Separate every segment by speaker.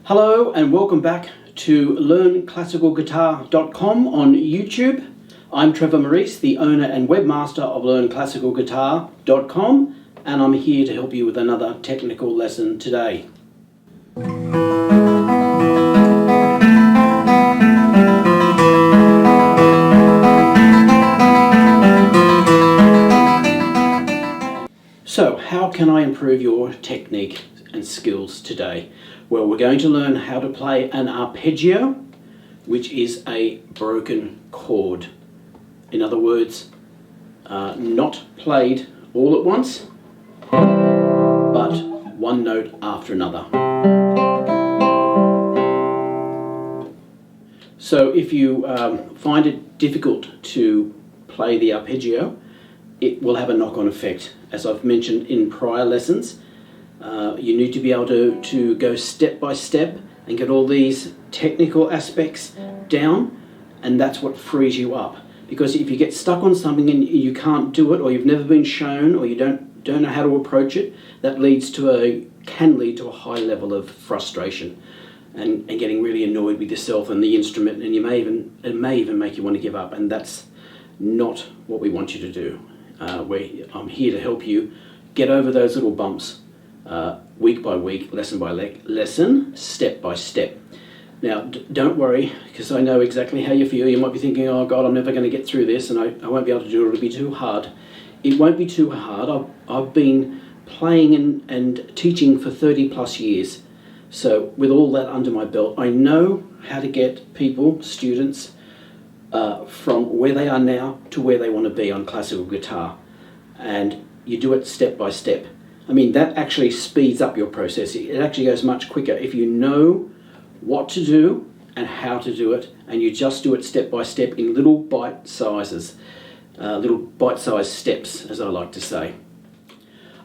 Speaker 1: Hello and welcome back to learnclassicalguitar.com on YouTube. I'm Trevor Maurice, the owner and webmaster of learnclassicalguitar.com, and I'm here to help you with another technical lesson today. So, how can I improve your technique and skills today? Well, we're going to learn how to play an arpeggio, which is a broken chord. In other words, not played all at once, but one note after another. So if you find it difficult to play the arpeggio, it will have a knock-on effect. As I've mentioned in prior lessons, you need to be able to go step by step and get all these technical aspects down, and that's what frees you up. Because if you get stuck on something and you can't do it, or you've never been shown, or you don't know how to approach it, that can lead to a high level of frustration and getting really annoyed with yourself and the instrument, and it may even make you want to give up, and that's not what we want you to do. I'm here to help you get over those little bumps week by week, lesson by lesson, step by step. Now, don't worry, because I know exactly how you feel. You might be thinking, oh God, I'm never going to get through this and I won't be able to do it, it'll be too hard. It won't be too hard. I've been playing and teaching for 30 plus years. So with all that under my belt, I know how to get people, students, from where they are now to where they want to be on classical guitar. And you do it step by step. I mean, that actually speeds up your process. It actually goes much quicker if you know what to do and how to do it, and you just do it step by step in little bite sizes, little bite-sized steps, as I like to say.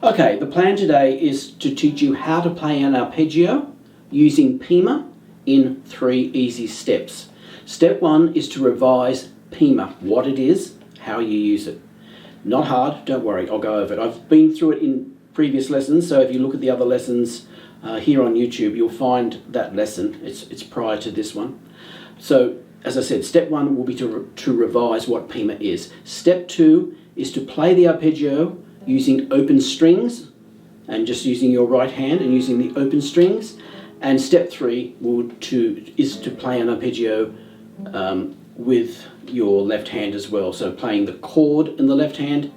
Speaker 1: Okay, the plan today is to teach you how to play an arpeggio using PIMA in 3 easy steps. Step 1 is to revise PIMA, what it is, how you use it. Not hard, don't worry, I'll go over it. I've been through it in previous lessons, so if you look at the other lessons here on YouTube, you'll find that lesson. It's prior to this one. So, as I said, step 1 will be to revise what PIMA is. Step 2 is to play the arpeggio using open strings, and just using your right hand and using the open strings. And step 3 is to play an arpeggio with your left hand as well. So playing the chord in the left hand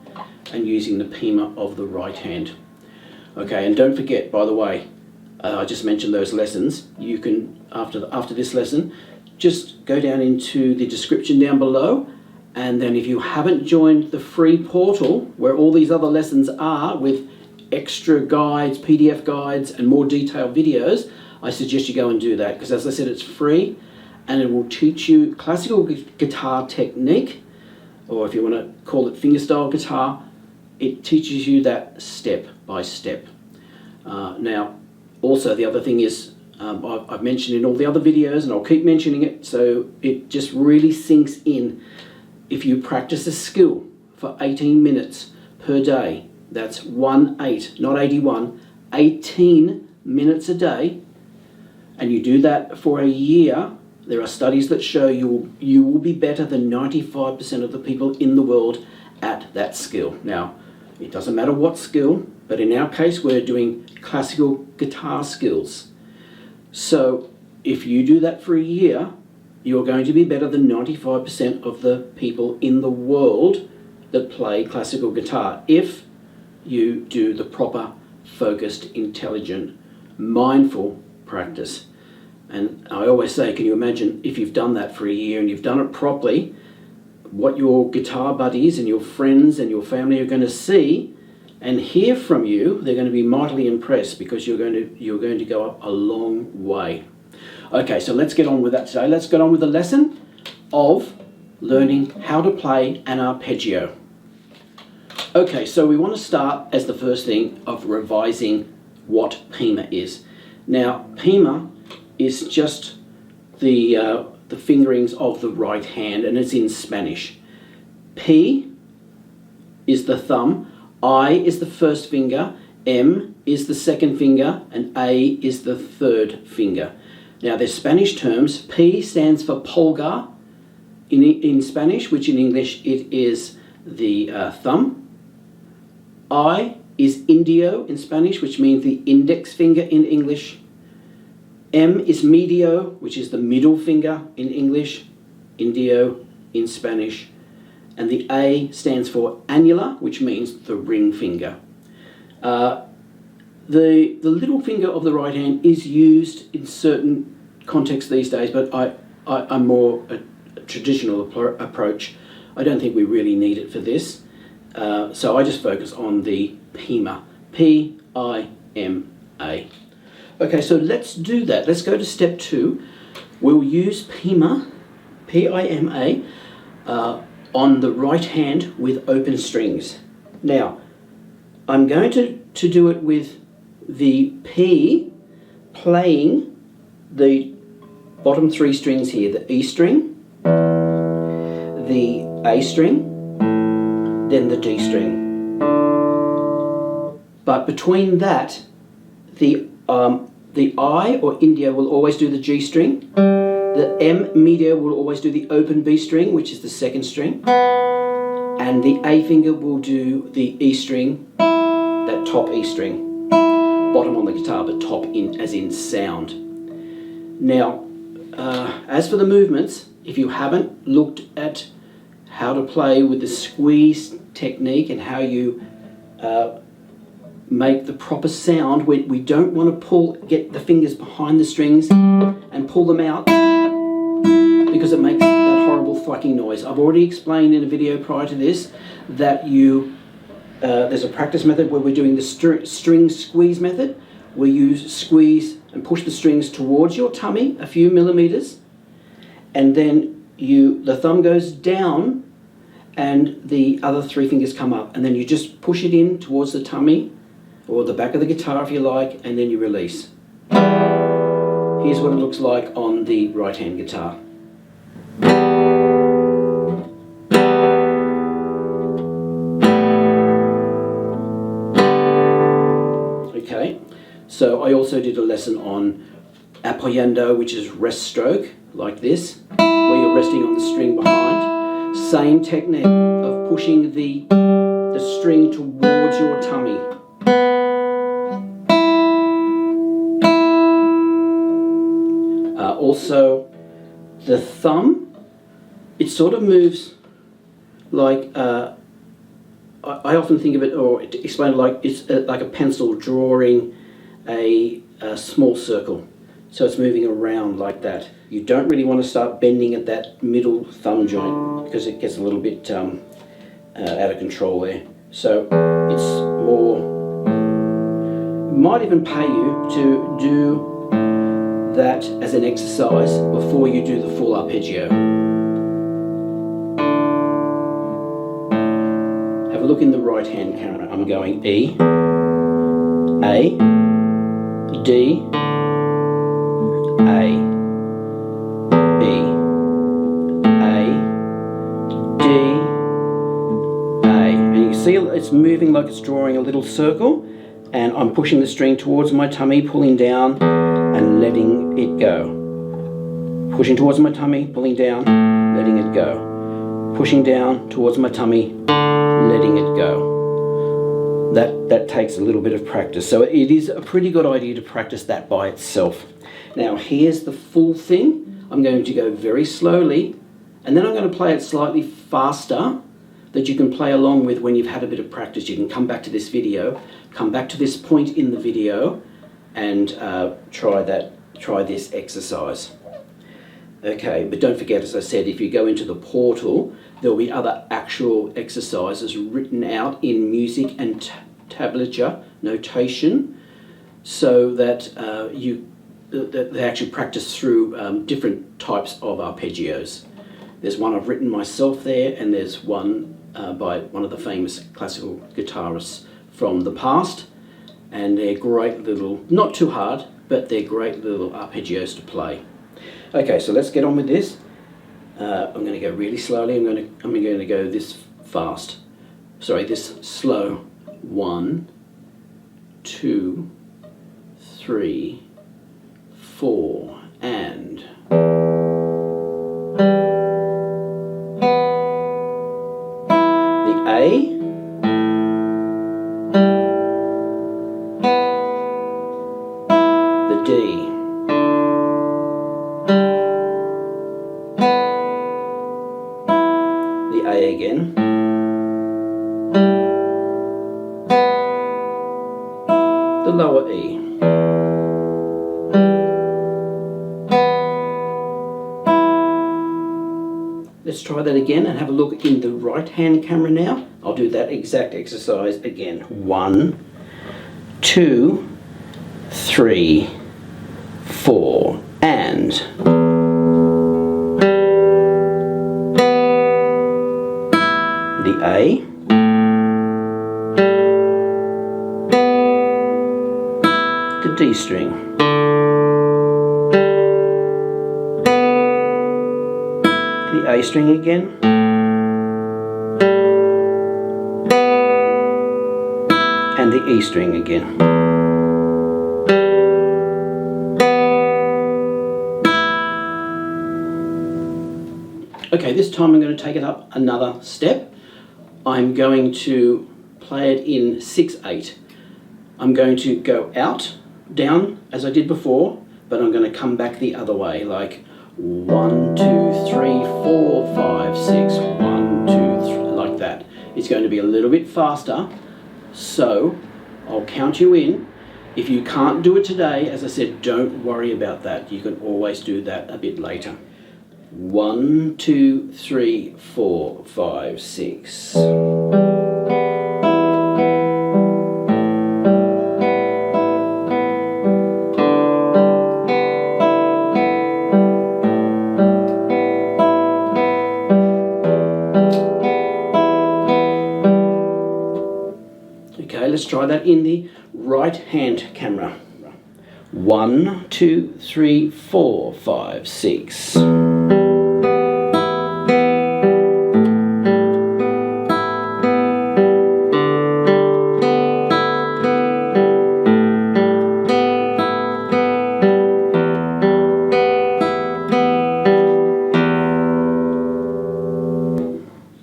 Speaker 1: and using the PIMA of the right hand. Okay, and don't forget, by the way, I just mentioned those lessons. You can, after this lesson, just go down into the description down below, and then if you haven't joined the free portal where all these other lessons are with extra guides, PDF guides and more detailed videos, I suggest you go and do that, because as I said, it's free and it will teach you classical guitar technique, or if you want to call it fingerstyle guitar, it teaches you that step by step. Now, also the other thing is, I've mentioned in all the other videos, and I'll keep mentioning it, so it just really sinks in. If you practice a skill for 18 minutes per day, that's 18, not 81, 18 minutes a day, and you do that for a year, there are studies that show you will be better than 95% of the people in the world at that skill. Now, it doesn't matter what skill, but in our case, we're doing classical guitar skills. So if you do that for a year, you're going to be better than 95% of the people in the world that play classical guitar, if you do the proper, focused, intelligent, mindful practice. And I always say, can you imagine if you've done that for a year and you've done it properly, what your guitar buddies and your friends and your family are going to see and hear from you? They're going to be mightily impressed, because you're going to go up a long way. Okay, so let's get on with that today. Let's get on with the lesson of learning how to play an arpeggio. Okay, so we want to start as the first thing of revising what PIMA is. Now, PIMA is just the fingerings of the right hand, and it's in Spanish. P is the thumb, I is the first finger, M is the second finger, and A is the third finger. Now there's Spanish terms. P stands for pulgar in Spanish, which in English it is the thumb. I is indio in Spanish, which means the index finger in English. M is medio, which is the middle finger in English, indio in Spanish. And the A stands for annular, which means the ring finger. The little finger of the right hand is used in certain contexts these days, but I'm more a traditional approach. I don't think we really need it for this. So I just focus on the PIMA, P-I-M-A. Okay, so let's do that. Let's go to step 2. We'll use PIMA, P-I-M-A, on the right hand with open strings. Now, I'm going to do it with the P playing the bottom 3 strings here, the E string, the A string, then the D string. But between that, the I or India will always do the G string. The M medio will always do the open B string, which is the 2nd string. And the A finger will do the E string, that top E string. Bottom on the guitar, but top in as in sound. Now, as for the movements, if you haven't looked at how to play with the squeeze technique and how you make the proper sound, we don't want to get the fingers behind the strings and pull them out because it makes that horrible thwacking noise. I've already explained in a video prior to this that there's a practice method where we're doing the string squeeze method, where you squeeze and push the strings towards your tummy a few millimeters, and then the thumb goes down and the other 3 fingers come up, and then you just push it in towards the tummy or the back of the guitar if you like, and then you release. Here's what it looks like on the right hand guitar. Okay, so I also did a lesson on apoyando, which is rest stroke, like this, where you're resting on the string behind. Same technique of pushing the string towards your tummy. Also, the thumb, it sort of moves like, I often think of it, or explain it like it's like a pencil drawing a small circle. So it's moving around like that. You don't really want to start bending at that middle thumb joint because it gets a little bit out of control there. So it's more, it might even pay you to do that as an exercise before you do the full arpeggio. Have a look in the right hand camera. I'm going E, A, D, A, B, A, D, A. And you see it's moving like it's drawing a little circle, and I'm pushing the string towards my tummy, pulling down and letting it go. Pushing towards my tummy, pulling down, letting it go. Pushing down towards my tummy, letting it go. That takes a little bit of practice. So it is a pretty good idea to practice that by itself. Now here's the full thing. I'm going to go very slowly, and then I'm going to play it slightly faster that you can play along with when you've had a bit of practice. You can come back to this video, come back to this point in the video, and try this exercise. Okay, but don't forget, as I said, if you go into the portal, there'll be other actual exercises written out in music and tablature notation, so that they actually practice through different types of arpeggios. There's one I've written myself there, and there's one by one of the famous classical guitarists from the past, and they're great little, not too hard, but they're great little arpeggios to play. Okay, so let's get on with this. I'm going to go really slowly. I'm going to go this fast. Sorry, this slow. 1, 2, 3, 4, and and the A, the D, the A again, the lower E. Let's try that again and have a look in the right hand camera now. I'll do that exact exercise again. 1, 2, 3, 4, and the A, the D string, the A string again, and the E string again. Okay, this time I'm going to take it up another step. I'm going to play it in 6/8. I'm going to go out, down, as I did before, but I'm going to come back the other way, like 1, 2, 3, 4, 5, 6, 1, 2, 3, like that. It's going to be a little bit faster, so I'll count you in. If you can't do it today, as I said, don't worry about that. You can always do that a bit later. 1, 2, 3, 4, 5, 6. Okay, let's try that in the right hand camera. 1, 2, 3, 4, 5, 6.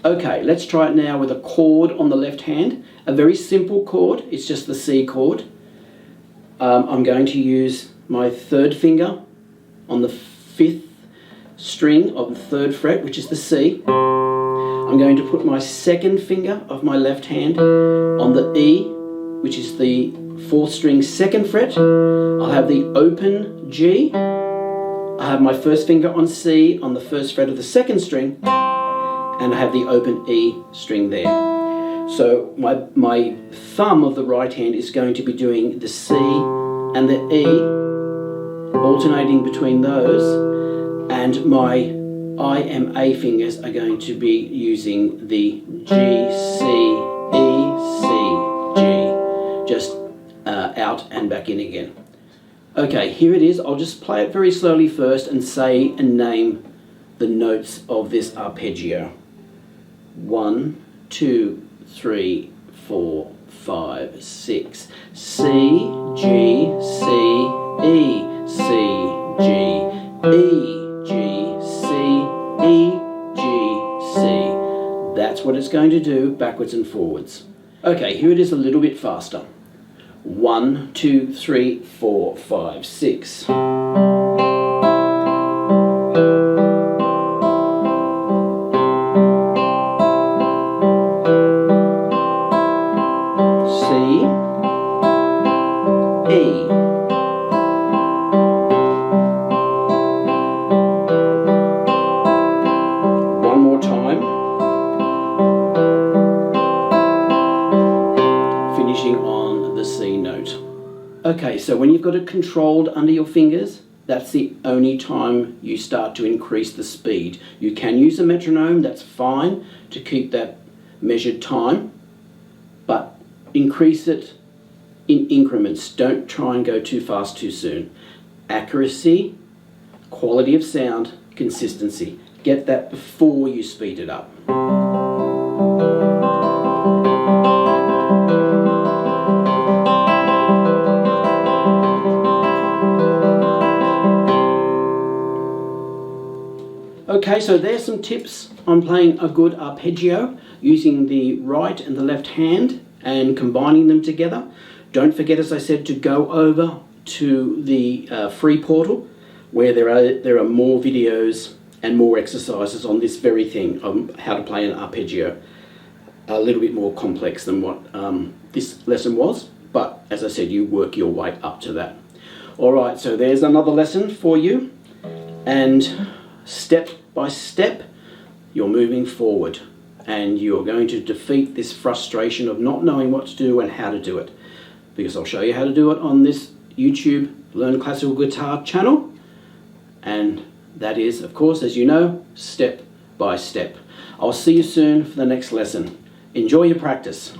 Speaker 1: Okay, let's try it now with a chord on the left hand. A very simple chord, it's just the C chord. I'm going to use my third finger on the 5th string of the 3rd fret, which is the C. I'm going to put my second finger of my left hand on the E, which is the 4th string 2nd fret. I'll have the open G. I have my first finger on C on the 1st fret of the 2nd string, and I have the open E string there. So my thumb of the right hand is going to be doing the C and the E, alternating between those, and my IMA fingers are going to be using the G, C, E, C, G, just out and back in again. Okay, here it is. I'll just play it very slowly first and say and name the notes of this arpeggio. 1, 2, 3, 4, 5, 6. C, G, C, E, C, G, E, G, C, E, G, C. That's what it's going to do, backwards and forwards. Okay, here it is a little bit faster. 1, 2, 3, 4, 5, 6. One more time. Finishing on the C note. Okay, so when you've got it controlled under your fingers, that's the only time you start to increase the speed. You can use a metronome, that's fine, to keep that measured time, but increase it in increments. Don't try and go too fast too soon. Accuracy, quality of sound, consistency. Get that before you speed it up. Okay, so there's some tips on playing a good arpeggio using the right and the left hand and combining them together. Don't forget, as I said, to go over to the free portal where there are more videos and more exercises on this very thing, on how to play an arpeggio. A little bit more complex than what this lesson was, but as I said, you work your way up to that. Alright, so there's another lesson for you, and step by step you're moving forward and you're going to defeat this frustration of not knowing what to do and how to do it, because I'll show you how to do it on this YouTube Learn Classical Guitar channel, and that is, of course, as you know, step by step. I'll see you soon for the next lesson. Enjoy your practice.